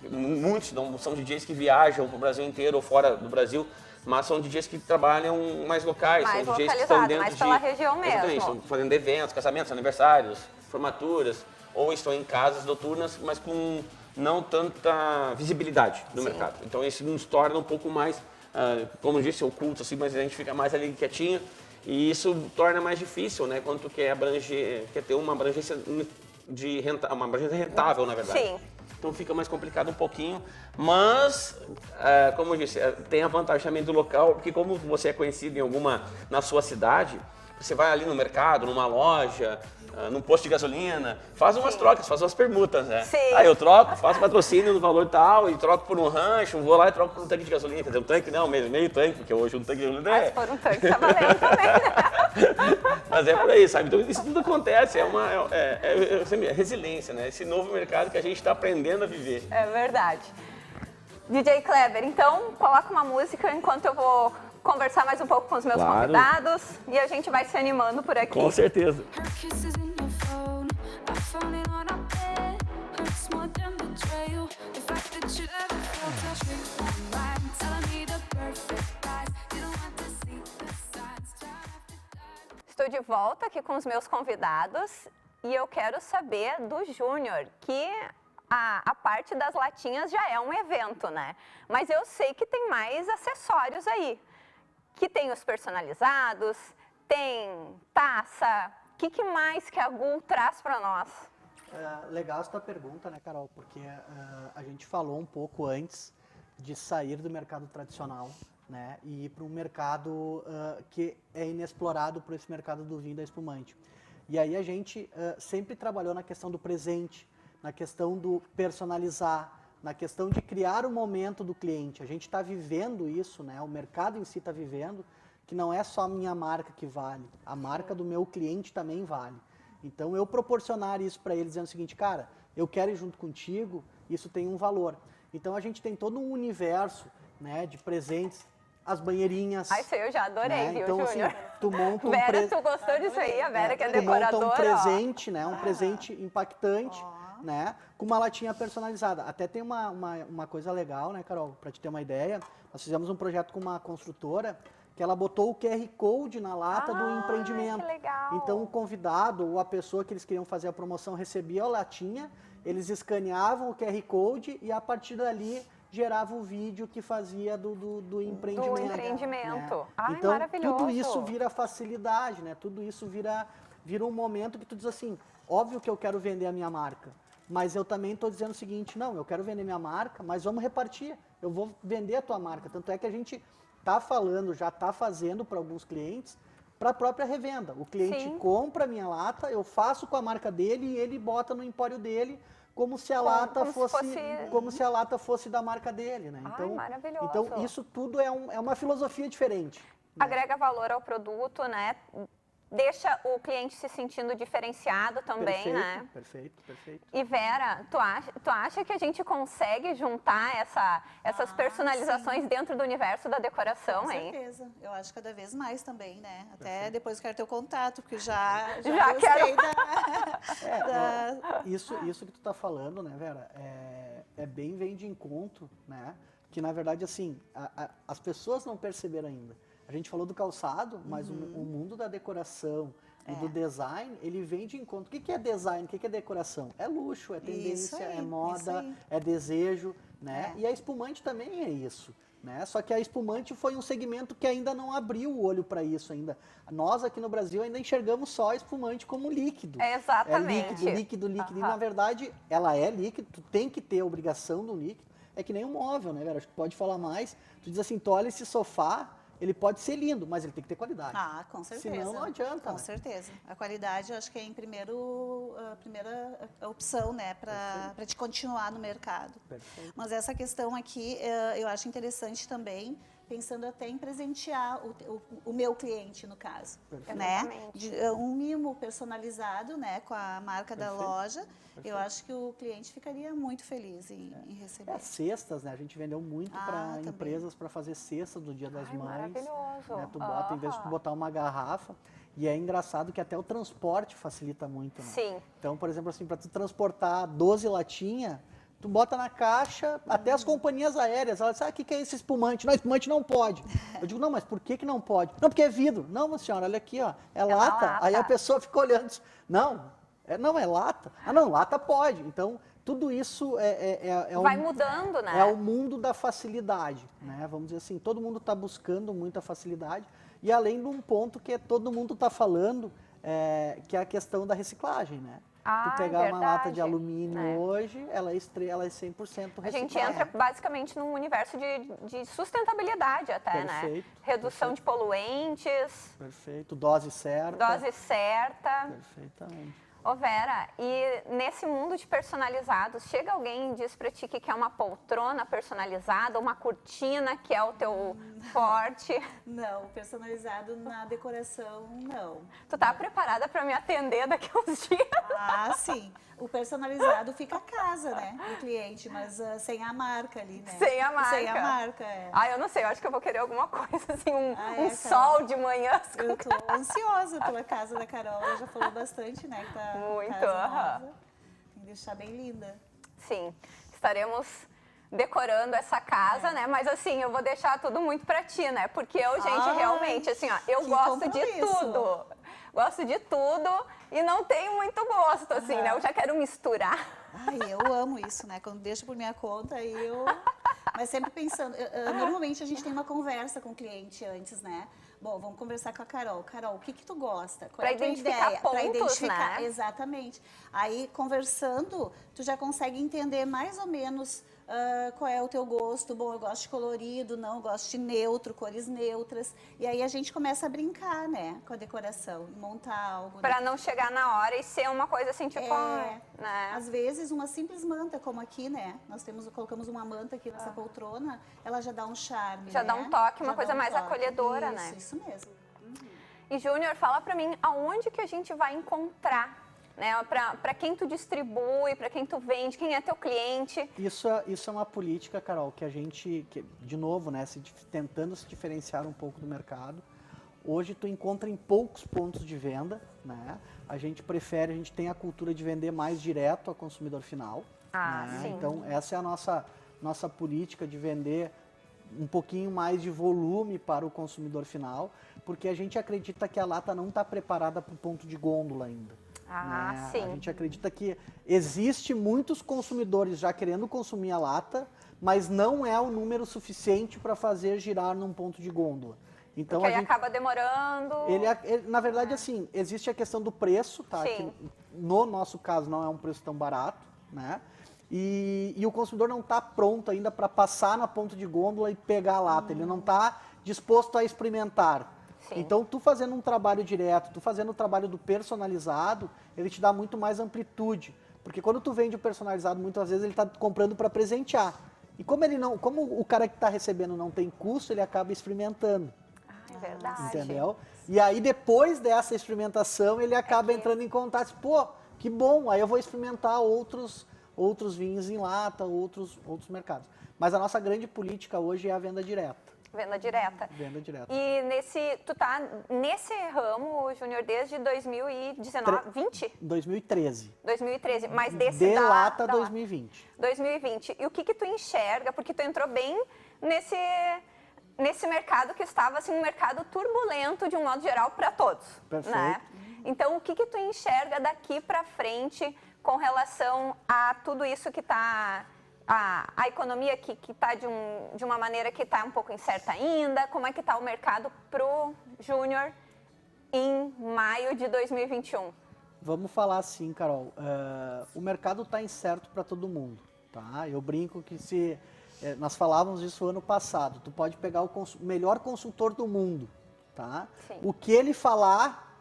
muitos não são DJs que viajam para o Brasil inteiro ou fora do Brasil, mas são DJs que trabalham mais locais, Mais são DJs que estão localizado, dentro mais pela região mesmo. Exatamente, estão fazendo eventos, casamentos, aniversários, formaturas, ou estão em casas noturnas, mas com não tanta visibilidade no mercado. Então isso nos torna um pouco mais, como eu disse, oculto, assim, mas a gente fica mais ali quietinho e isso torna mais difícil, né? Quando tu quer abranger, quer ter uma abrangência uma abrangência rentável, na verdade. Sim. Então fica mais complicado um pouquinho, mas, como eu disse, tem a vantagem também do local, porque como você é conhecido na sua cidade, você vai ali no mercado, numa loja, num posto de gasolina, faz umas trocas, faz umas permutas, né? Sim. Aí eu troco, faço patrocínio no valor tal e troco por um rancho, vou lá e troco por um tanque de gasolina. Quer dizer, um tanque não, meio tanque, porque hoje um tanque de gasolina Mas por um tanque tá valendo também, né? Mas é por aí, sabe? Então isso tudo acontece, é resiliência, né? Esse novo mercado que a gente está aprendendo a viver. É verdade. DJ Kleber, então coloca uma música enquanto eu vou conversar mais um pouco com os meus Claro. convidados e a gente vai se animando por aqui. Com certeza. Her kisses in your phone, I found it on our bed. Hurts more than betrayal. The fact that you ever felt touch me online, telling me the perfect lies. You don't want to see the signs. Try after time. Estou de volta aqui com os meus convidados e eu quero saber do Júnior, que a parte das latinhas já é um evento, né? Mas eu sei que tem mais acessórios aí, que tem os personalizados, tem taça. O que mais que a Gul traz para nós? Legal essa tua pergunta, né, Carol? Porque a gente falou um pouco antes de sair do mercado tradicional, né, e ir para um mercado que é inexplorado por esse mercado do vinho e da espumante. E aí a gente sempre trabalhou na questão do presente, na questão do personalizar, na questão de criar o momento do cliente. A gente está vivendo isso, né? O mercado em si está vivendo, que não é só a minha marca que vale, a marca do meu cliente também vale. Então, eu proporcionar isso para eles, dizendo o seguinte, cara, eu quero ir junto contigo, isso tem um valor. Então, a gente tem todo um universo, né, de presentes, as banheirinhas. Isso aí eu já adorei, né? viu, Então, assim, Júnior? tu monta um Vera, tu gostou disso aí? A Vera, que é tu monta decoradora, um ó. presente, né? Um presente impactante, né? Com uma latinha personalizada. Até tem uma coisa legal, né, Carol? Para te ter uma ideia, nós fizemos um projeto com uma construtora que ela botou o QR Code na lata do empreendimento. Que legal. Então o convidado ou a pessoa que eles queriam fazer a promoção recebia a latinha, eles escaneavam o QR Code e a partir dali gerava o vídeo que fazia do empreendimento. Do empreendimento. Né? Ai, então, maravilhoso. tudo isso vira facilidade, né? Tudo isso vira um momento que tu diz assim, óbvio que eu quero vender a minha marca, mas eu também estou dizendo o seguinte, não, eu quero vender minha marca, mas vamos repartir, eu vou vender a tua marca. Tanto é que a gente está falando, já está fazendo para alguns clientes, para a própria revenda. O cliente Sim. compra a minha lata, eu faço com a marca dele e ele bota no empório dele como se a lata fosse da marca dele, né? Ai, maravilhoso. Então isso tudo é uma filosofia diferente. Né? Agrega valor ao produto, né? Deixa o cliente se sentindo diferenciado também, Perfeito, né? Perfeito. E Vera, tu acha que a gente consegue juntar essas personalizações dentro do universo da decoração, Com hein? certeza. Eu acho cada vez mais também, né? Até depois eu quero ter o contato, porque já Já gostei Isso que tu tá falando, né, Vera, vem de encontro, né? Que na verdade, assim, as pessoas não perceberam ainda. A gente falou do calçado, mas o mundo da decoração e do design, ele vem de encontro. O que é design? O que é decoração? É luxo, é tendência, aí, é moda, aí. é desejo, né? E a espumante também é isso. Né? Só que a espumante foi um segmento que ainda não abriu o olho para isso ainda. Nós aqui no Brasil ainda enxergamos só a espumante como líquido. Exatamente. É líquido. E na verdade, ela é líquido, tu tem que ter a obrigação do líquido. É que nem um móvel, né, Vera? Acho que tu pode falar mais. Tu diz assim, tu olha esse sofá, ele pode ser lindo, mas ele tem que ter qualidade. Ah, com certeza. Senão não adianta, Com né? certeza. A qualidade, eu acho que é a primeira opção, né, para te continuar no mercado. Perfeito. Mas essa questão aqui, eu acho interessante também, pensando até em presentear o meu cliente, no caso. Né? Um mimo personalizado, né, com a marca da loja. Eu acho que o cliente ficaria muito feliz em receber. Cestas, né? A gente vendeu muito para também. empresas para fazer cesta do Dia das Mães. Maravilhoso. Né? Tu bota, em vez de tu botar uma garrafa, e é engraçado que até o transporte facilita muito, né? Sim. Então, por exemplo, assim, para tu transportar 12 latinhas, Tu bota na caixa, até as companhias aéreas, elas dizem, o que é esse espumante? Não, espumante não pode. Eu digo, não, mas por que não pode? Não, porque é vidro. Não, minha senhora, olha aqui, ó, é lata. lata. Aí a pessoa fica olhando, diz, não, é lata. Ah, não, lata pode. Então, tudo isso Vai mudando, né? é o mundo da facilidade, né? Vamos dizer assim, todo mundo está buscando muita facilidade. E além de um ponto que todo mundo está falando, que é a questão da reciclagem, né? Ah, tu pegar uma lata de verdade. alumínio hoje, ela é 100% reciclável. A gente entra basicamente num universo de sustentabilidade até, Perfeito, né? Redução de poluentes, Perfeito, dose certa. dose certa. Perfeitamente. Ô Vera, e nesse mundo de personalizados, chega alguém e diz pra ti que quer uma poltrona personalizada, uma cortina que é o teu forte. Não, personalizado na decoração, não. Tu tá preparada pra me atender daqui a uns dias? Ah, sim. O personalizado fica a casa, né, do cliente, mas sem a marca ali, né? Sem a marca. Sem a marca, Ah, eu não sei, eu acho que eu vou querer alguma coisa assim, um Carol? sol de manhã. Eu tô ansiosa pela casa da Carol, ela já falou bastante, né, que tá Muito, casa aham. nova. Tem que deixar bem linda. Sim, estaremos decorando essa casa, né? Mas assim, eu vou deixar tudo muito pra ti, né? Porque eu, gente, Ai, realmente, assim, ó, eu que gosto de compromisso. tudo. Gosto de tudo e não tenho muito gosto, assim, né? Eu já quero misturar. Ai, eu amo isso, né? Quando deixo por minha conta, eu... Mas sempre pensando... normalmente a gente tem uma conversa com o cliente antes, né? Bom, vamos conversar com a Carol. Carol, o que que tu gosta? Qual é a tua identificar ideia? Pra pontos, identificar, né? exatamente. Aí, conversando, tu já consegue entender mais ou menos qual é o teu gosto. Bom, eu gosto de colorido, não, eu gosto de neutro, cores neutras. E aí a gente começa a brincar, né? Com a decoração, montar algo. né? Pra não chegar na hora e ser uma coisa assim, tipo, né? Às vezes, uma simples manta, como aqui, né? Nós colocamos uma manta aqui nessa poltrona, ela já dá um charme, Já né? dá um toque, uma Já coisa dá um mais toque. acolhedora, né? Isso mesmo. E Júnior, fala pra mim, aonde que a gente vai encontrar, né? Pra quem tu distribui, pra quem tu vende, quem é teu cliente. Isso é uma política, Carol, que a gente, de novo, né, tentando se diferenciar um pouco do mercado. Hoje tu encontra em poucos pontos de venda, né? A gente tem a cultura de vender mais direto ao consumidor final. Ah, né? sim. Então essa é a nossa política de vender um pouquinho mais de volume para o consumidor final, porque a gente acredita que a lata não está preparada para o ponto de gôndola ainda. Ah, né? sim. A gente acredita que existe muitos consumidores já querendo consumir a lata, mas não é o número suficiente para fazer girar num ponto de gôndola. Então Porque aí acaba demorando. na verdade, assim, existe a questão do preço, tá? Sim. Que no nosso caso não é um preço tão barato, né? E o consumidor não está pronto ainda para passar na ponta de gôndola e pegar a lata. Ele não está disposto a experimentar. Sim. Então, tu fazendo um trabalho direto, tu fazendo o trabalho do personalizado, ele te dá muito mais amplitude. Porque quando tu vende o personalizado, muitas vezes ele está comprando para presentear. E como o cara que está recebendo não tem custo, ele acaba experimentando. É verdade. Entendeu? E aí, depois dessa experimentação, ele acaba entrando em contato. Pô, que bom, aí eu vou experimentar outros vinhos em lata, outros mercados. Mas a nossa grande política hoje é a venda direta. Venda direta. Venda direta. E tu tá nesse ramo, Júnior, desde 2019, 20? 2013. 2013, mas desse De da lata da 2020. 2020. E o que tu enxerga? Porque tu entrou bem nesse mercado que estava assim, um mercado turbulento de um modo geral para todos, Perfeito. né? Então, o que tu enxerga daqui para frente com relação a tudo isso que está a economia que está de uma maneira que está um pouco incerta ainda? Como é que está o mercado pro Júnior em maio de 2021? Vamos falar assim, Carol. O mercado está incerto para todo mundo, tá? Eu brinco que nós falávamos isso ano passado. Tu pode pegar o melhor consultor do mundo, tá? Sim. O que ele falar,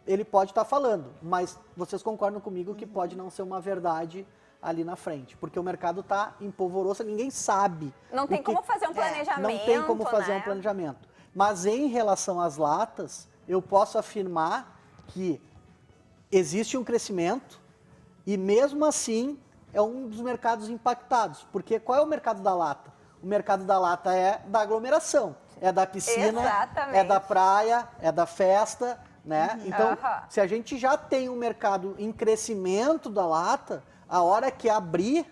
ele pode estar falando, mas vocês concordam comigo que pode não ser uma verdade ali na frente, porque o mercado está em polvorosa, ninguém sabe. Não tem como fazer um planejamento, Não tem como fazer né? um planejamento. Mas em relação às latas, eu posso afirmar que existe um crescimento e mesmo assim é um dos mercados impactados. Porque qual é o mercado da lata? O mercado da lata é da aglomeração, é da piscina, Exatamente. é da praia, é da festa, né? Então, Aham. se a gente já tem um mercado em crescimento da lata, a hora que abrir,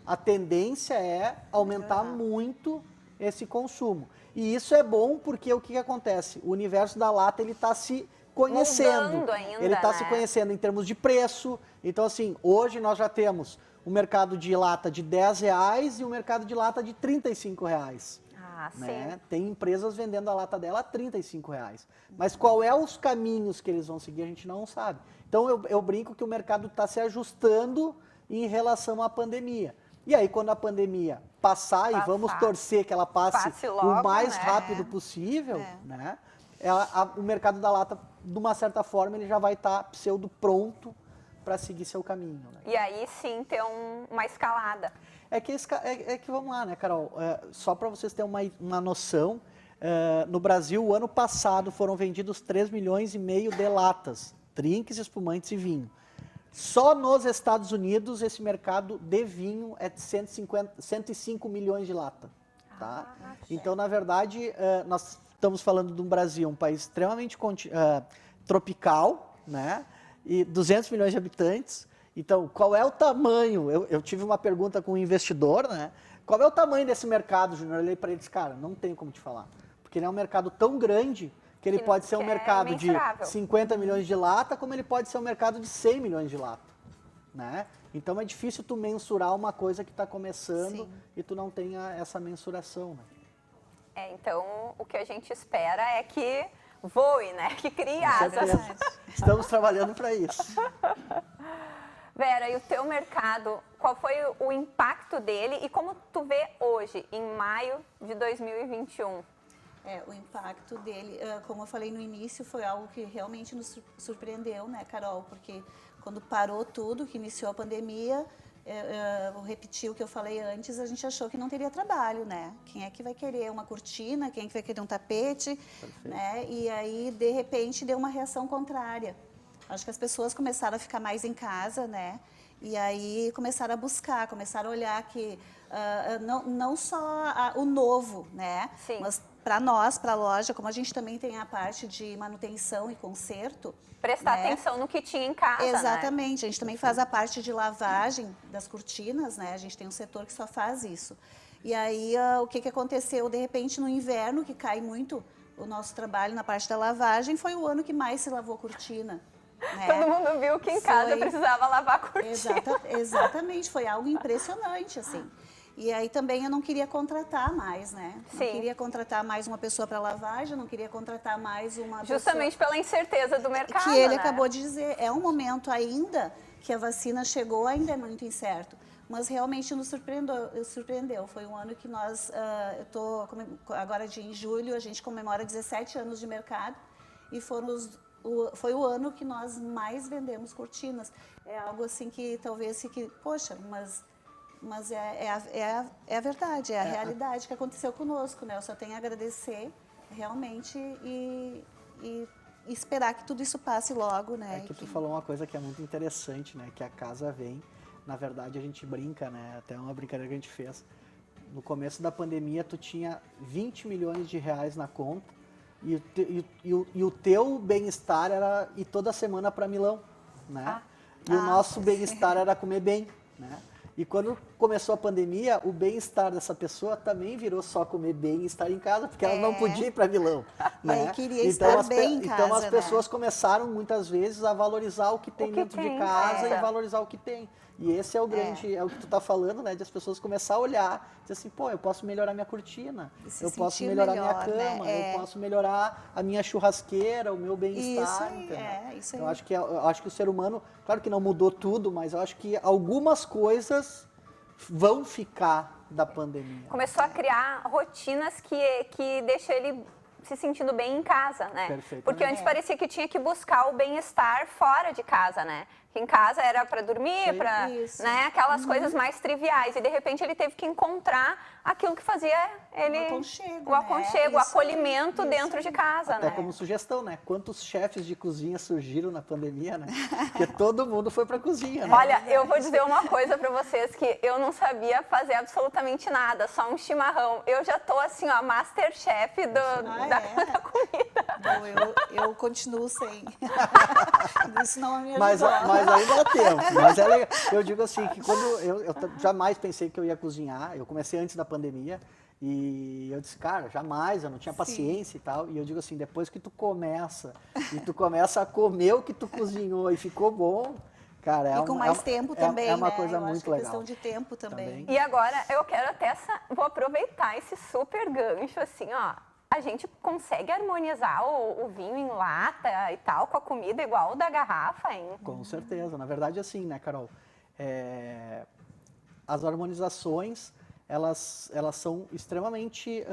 a tendência é aumentar muito esse consumo. E isso é bom porque o que acontece? O universo da lata, ele está se conhecendo. Moldando ainda, ele está né? se conhecendo em termos de preço. Então, assim, hoje nós já temos o mercado de lata de R$10 e o mercado de lata de R$35. Ah, sim. Né? Tem empresas vendendo a lata dela a R$35. Mas qual é os caminhos que eles vão seguir, a gente não sabe. Então, eu brinco que o mercado está se ajustando em relação à pandemia. E aí, quando a pandemia passar, e vamos torcer que ela passe logo, o mais né? rápido possível, né? O mercado da lata, de uma certa forma, ele já vai estar pseudo pronto para seguir seu caminho. Né? E aí sim ter uma escalada. É que vamos lá, né, Carol? Só para vocês terem uma noção, no Brasil, o ano passado foram vendidos 3,5 milhões de latas, drinks, espumantes e vinho. Só nos Estados Unidos, esse mercado de vinho é de 105 milhões de lata. Tá? Então, na verdade, nós estamos falando de um Brasil, um país extremamente tropical, né? E 200 milhões de habitantes. Então, qual é o tamanho? Eu tive uma pergunta com um investidor, né? Qual é o tamanho desse mercado, Júnior? Eu olhei para ele e disse, cara, não tem como te falar. Porque ele é um mercado tão grande que ele pode ser um mercado de 50 milhões de lata, como ele pode ser um mercado de 100 milhões de lata. Né? Então, é difícil tu mensurar uma coisa que está começando e tu não tenha essa mensuração. Né? Então, o que a gente espera é que voe, né? Que crie asas. Estamos trabalhando para isso. Vera, e o teu mercado, qual foi o impacto dele e como tu vê hoje, em maio de 2021? O impacto dele, como eu falei no início, foi algo que realmente nos surpreendeu, né, Carol? Porque quando parou tudo, que iniciou a pandemia, vou repetir o que eu falei antes, a gente achou que não teria trabalho, né? Quem é que vai querer uma cortina, quem é que vai querer um tapete, né? E aí, de repente, deu uma reação contrária. Acho que as pessoas começaram a ficar mais em casa, né? E aí começaram a buscar, começaram a olhar que não só o novo, né? Sim. Mas para nós, para a loja, como a gente também tem a parte de manutenção e conserto. Prestar né? atenção no que tinha em casa, Exatamente. Né? A gente também faz a parte de lavagem das cortinas, né? A gente tem um setor que só faz isso. E aí, o que aconteceu? De repente, no inverno, que cai muito o nosso trabalho na parte da lavagem, foi o ano que mais se lavou cortina. Né? Todo mundo viu que em casa precisava lavar a cortina. Exatamente, foi algo impressionante, assim. E aí também eu não queria contratar mais, né? Não queria contratar mais uma pessoa para lavagem, não queria contratar mais uma Justamente pela incerteza do mercado, que ele né? acabou de dizer. É um momento ainda que a vacina chegou, ainda é muito incerto. Mas realmente nos surpreendeu. Foi um ano que nós, agora em julho, a gente comemora 17 anos de mercado e foi o ano que nós mais vendemos cortinas. É algo assim que talvez fique, poxa, mas é a verdade, é a realidade que aconteceu conosco, né? Eu só tenho a agradecer realmente e esperar que tudo isso passe logo, né? É que tu falou uma coisa que é muito interessante, né? Que a casa vem, na verdade a gente brinca, né? Até uma brincadeira que a gente fez. No começo da pandemia tu tinha 20 milhões de reais na conta e o teu bem-estar era ir toda semana para Milão, né? E o nosso bem-estar era comer bem, né? E quando começou a pandemia, o bem-estar dessa pessoa também virou só comer bem e estar em casa, porque ela não podia ir para Milão. Né? E queria estar bem em casa, então as pessoas começaram muitas vezes a valorizar o que tem dentro de casa e valorizar o que tem. E esse é o grande, é o que tu tá falando, né? De as pessoas começar a olhar, dizer assim, pô, eu posso melhorar minha cortina, eu posso melhorar minha cama, né? eu posso melhorar a minha churrasqueira, o meu bem-estar. Isso aí. Eu acho que o ser humano, claro que não mudou tudo, mas eu acho que algumas coisas vão ficar da pandemia. Começou a criar rotinas que deixam ele se sentindo bem em casa, né? Perfeitamente. Porque antes parecia que tinha que buscar o bem-estar fora de casa, né? Que em casa era para dormir, para, né, aquelas coisas mais triviais. E de repente ele teve que encontrar aquilo que fazia ele o aconchego, o acolhimento dentro de casa, até né? como sugestão, né? Quantos chefes de cozinha surgiram na pandemia, né? Porque todo mundo foi para a cozinha, né? Olha, eu vou dizer uma coisa para vocês que eu não sabia fazer absolutamente nada, só um chimarrão. Eu já tô assim, ó, masterchef da comida. Bom, eu continuo sem. Isso não me Mas ajudou. ainda dá tempo. Mas é legal. Eu digo assim, que quando eu jamais pensei que eu ia cozinhar, eu comecei antes da pandemia, e eu disse, cara, jamais, eu não tinha paciência e tal. E eu digo assim, depois que tu começa, e tu começa a comer o que tu cozinhou e ficou bom, cara, E com mais tempo também, é uma né? coisa Eu acho muito que é legal. questão de tempo também. E agora eu quero até vou aproveitar esse super gancho, assim, ó. A gente consegue harmonizar o vinho em lata e tal com a comida igual o da garrafa, hein? Com certeza. Na verdade, assim, né, Carol? As harmonizações, elas são extremamente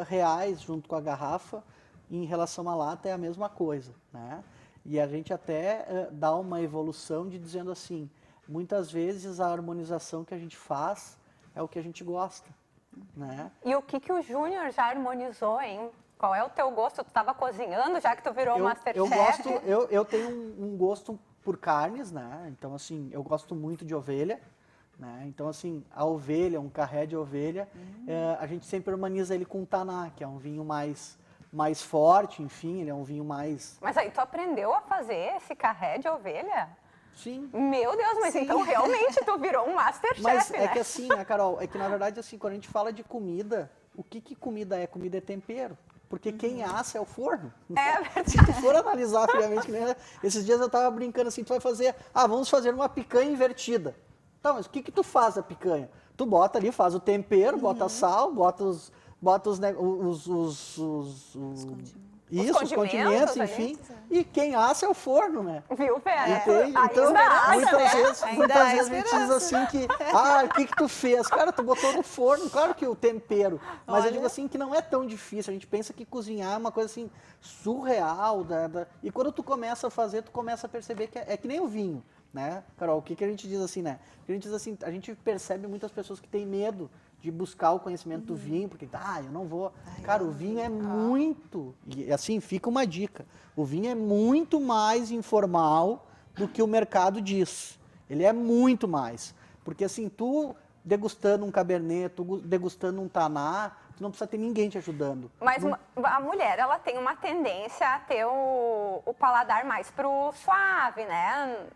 reais junto com a garrafa. Em relação à lata, é a mesma coisa, né? E a gente até dá uma evolução de dizendo assim, muitas vezes a harmonização que a gente faz é o que a gente gosta, né? E o que o Júnior já harmonizou, hein? Qual é o teu gosto? Tu estava cozinhando já que tu virou Masterchef? Eu tenho um gosto por carnes, né? Então, assim, eu gosto muito de ovelha, né? Então, assim, a ovelha, um carré de ovelha, a gente sempre harmoniza ele com o taná, que é um vinho mais forte, enfim, ele é um vinho mais... Mas aí tu aprendeu a fazer esse carré de ovelha? Sim. Meu Deus, mas então realmente tu virou um Masterchef, Mas né? é que assim, né, Carol, é que na verdade, assim, quando a gente fala de comida, o que comida é? Comida é tempero. Porque quem assa é o forno. É verdade. Se tu for analisar friamente, que nem esses dias eu tava brincando assim, tu vai fazer, vamos fazer uma picanha invertida. Tá, mas o que tu faz a picanha? Tu bota ali, faz o tempero, bota sal, bota os condimentos, enfim. E quem assa é o forno, né? Viu, Vera? Entende? Aí Então, dá, muitas vezes Ainda há a gente diz assim que, o que tu fez? Cara, tu botou no forno, claro que o tempero. Mas eu digo assim que não é tão difícil. A gente pensa que cozinhar é uma coisa assim, surreal. E quando tu começa a fazer, tu começa a perceber que é que nem o vinho, né? Carol, o que a gente diz assim, né? A gente diz assim, a gente percebe muitas pessoas que têm medo de buscar o conhecimento do vinho, porque, eu não vou... Cara, o vinho é muito... E assim, fica uma dica. O vinho é muito mais informal do que o mercado diz. Ele é muito mais. Porque, assim, tu degustando um Cabernet, tu degustando um Taná, tu não precisa ter ninguém te ajudando. Mas a mulher, ela tem uma tendência a ter o paladar mais pro suave, né?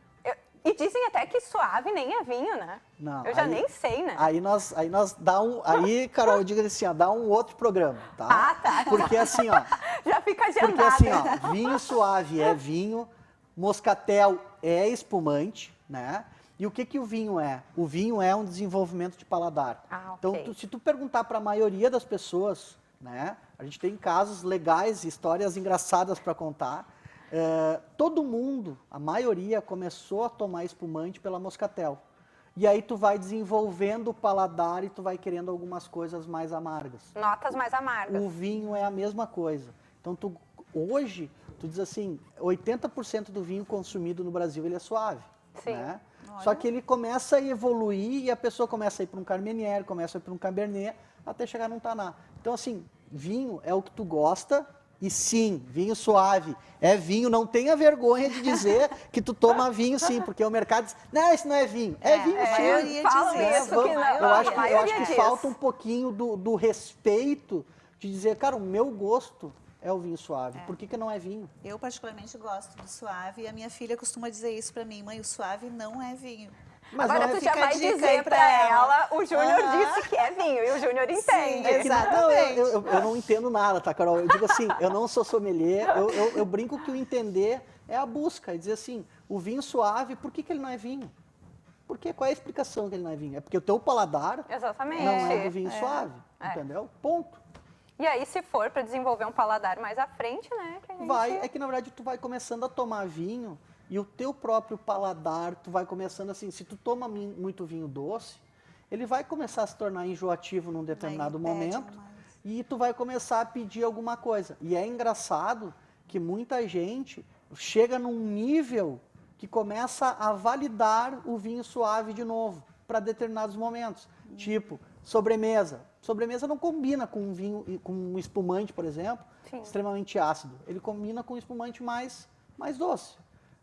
E dizem até que suave nem é vinho, né? Não, eu já nem sei, né? Aí nós dá Aí, Carol, eu digo assim, dá um outro programa, tá? Tá. Porque assim, ó... Já fica agendado. Porque assim, ó, vinho suave é vinho, moscatel é espumante, né? E o que o vinho é? O vinho é um desenvolvimento de paladar. Ok. Então, se tu perguntar para a maioria das pessoas, né? A gente tem casos legais, histórias engraçadas para contar. Todo mundo, a maioria, começou a tomar espumante pela moscatel. E aí tu vai desenvolvendo o paladar e tu vai querendo algumas coisas mais amargas. Notas mais amargas. O vinho é a mesma coisa. Então, hoje, tu diz assim, 80% do vinho consumido no Brasil, ele é suave. Sim. Né? Só que ele começa a evoluir e a pessoa começa a ir para um Carmenère, começa a ir para um Cabernet, até chegar num Taná. Então, assim, vinho é o que tu gosta. E sim, vinho suave. É vinho, não tenha vergonha de dizer que tu toma vinho sim, porque o mercado diz, não, isso não é vinho. É vinho sim. Falam isso, que não, eu acho que diz. falta um pouquinho do respeito de dizer, cara, o meu gosto é o vinho suave. Por que não é vinho? Eu particularmente gosto do suave e a minha filha costuma dizer isso pra mim, mãe, o suave não é vinho. Mas agora não tu já fica a vai dica dizer aí pra pra ela, o Júnior disse que é vinho, e o Júnior entende. Exatamente. Eu não entendo nada, tá, Carol? Eu digo assim, eu não sou sommelier, eu brinco que o entender é a busca, é dizer assim, o vinho suave, por que ele não é vinho? Porque qual é a explicação que ele não é vinho? É porque o teu paladar Exatamente. não é do vinho suave, entendeu? Ponto. E aí, se for para desenvolver um paladar mais à frente, né? Que a gente... É que na verdade tu vai começando a tomar vinho e o teu próprio paladar, tu vai começando assim, se tu toma muito vinho doce, ele vai começar a se tornar enjoativo num determinado momento e tu vai começar a pedir alguma coisa. E é engraçado que muita gente chega num nível que começa a validar o vinho suave de novo para determinados momentos. Tipo, sobremesa. Sobremesa não combina com um vinho, com um espumante, por exemplo, extremamente ácido. Ele combina com um espumante mais doce.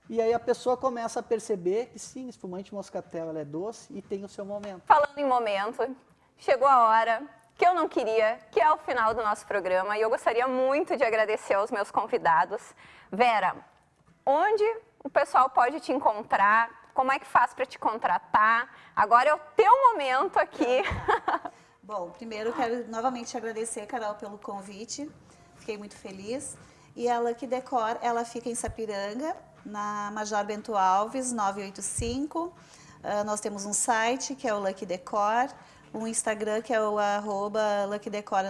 E aí a pessoa começa a perceber que sim, espumante moscatel ela é doce e tem o seu momento. Falando em momento, chegou a hora que eu não queria, que é o final do nosso programa, e eu gostaria muito de agradecer aos meus convidados. Vera, onde o pessoal pode te encontrar? Como é que faz para te contratar? Agora é o teu momento aqui. Bom, primeiro quero novamente agradecer, Carol, pelo convite. Fiquei muito feliz. E a Lucky Decor, ela fica em Sapiranga, na Major Bento Alves, 985. Nós temos um site, que é o Lucky Decor, um Instagram, que é o @LuckyDecor_.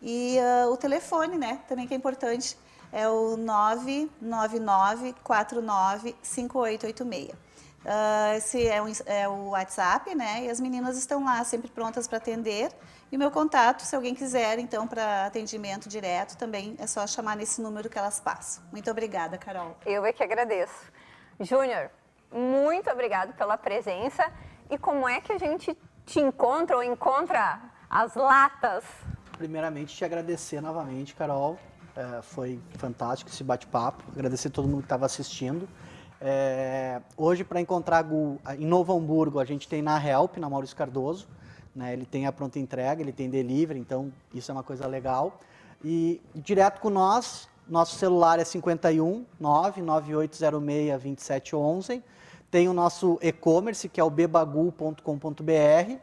E o telefone, né, também que é importante, é o 999495886. Esse é o WhatsApp, né? E as meninas estão lá sempre prontas para atender. E o meu contato, se alguém quiser, então, para atendimento direto, também é só chamar nesse número que elas passam. Muito obrigada, Carol. Eu é que agradeço. Júnior, muito obrigado pela presença. E como é que a gente te encontra ou encontra as latas? Primeiramente, te agradecer novamente, Carol. Foi fantástico esse bate-papo. Agradecer a todo mundo que estava assistindo. Hoje, para encontrar a Gu em Novo Hamburgo, a gente tem na Help, na Maurício Cardoso. Né? Ele tem a pronta entrega, ele tem delivery, então isso é uma coisa legal. E direto com nós, nosso celular é 51 99806 2711. Tem o nosso e-commerce, que é o bebagu.com.br.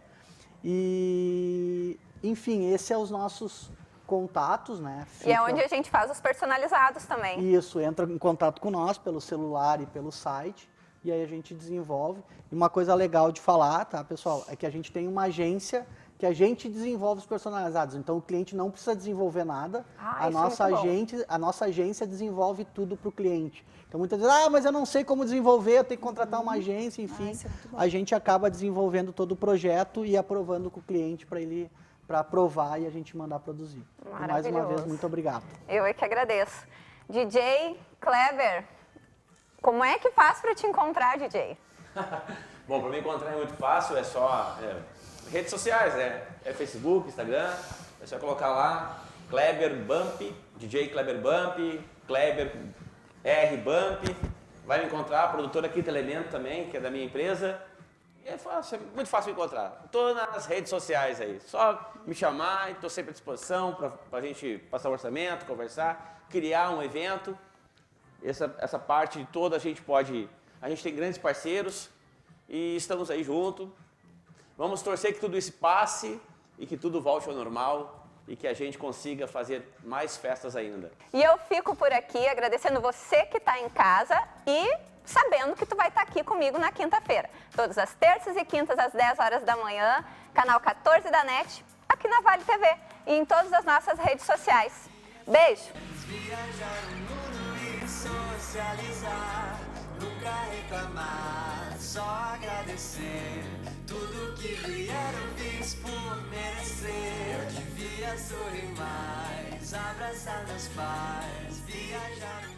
E, enfim, esses são os nossos contatos, né? E é onde a gente faz os personalizados também. Isso, entra em contato com nós pelo celular e pelo site, e aí a gente desenvolve. E uma coisa legal de falar, tá, pessoal, é que a gente tem uma agência que a gente desenvolve os personalizados. Então o cliente não precisa desenvolver nada, a nossa agência desenvolve tudo para o cliente. Então muitas vezes, mas eu não sei como desenvolver, eu tenho que contratar uma agência, enfim. A gente acaba desenvolvendo todo o projeto e aprovando com o cliente para aprovar e a gente mandar produzir. E mais uma vez, muito obrigado. Eu é que agradeço. DJ Kleber, como é que faz para te encontrar, DJ? Bom, para me encontrar é muito fácil, é só redes sociais, né? É Facebook, Instagram, é só colocar lá Kleber Bump, DJ Kleber Bump, Kleber R Bump, vai me encontrar, a produtora Quinto Elemento também, que é da minha empresa. É fácil, é muito fácil me encontrar. Estou nas redes sociais aí, só me chamar, estou sempre à disposição para a gente passar o orçamento, conversar, criar um evento. Essa parte toda a gente tem grandes parceiros e estamos aí junto. Vamos torcer que tudo isso passe e que tudo volte ao normal e que a gente consiga fazer mais festas ainda. E eu fico por aqui agradecendo você que está em casa e sabendo que tu vai estar aqui comigo na quinta-feira. Todas as terças e quintas às 10 horas da manhã, canal 14 da NET, aqui na Vale TV e em todas as nossas redes sociais. Beijo! Viajar o mundo e socializar, nunca reclamar, só agradecer. Tudo que vier eu fiz por merecer. Eu devia sorrir mais, abraçar meus pais, viajar.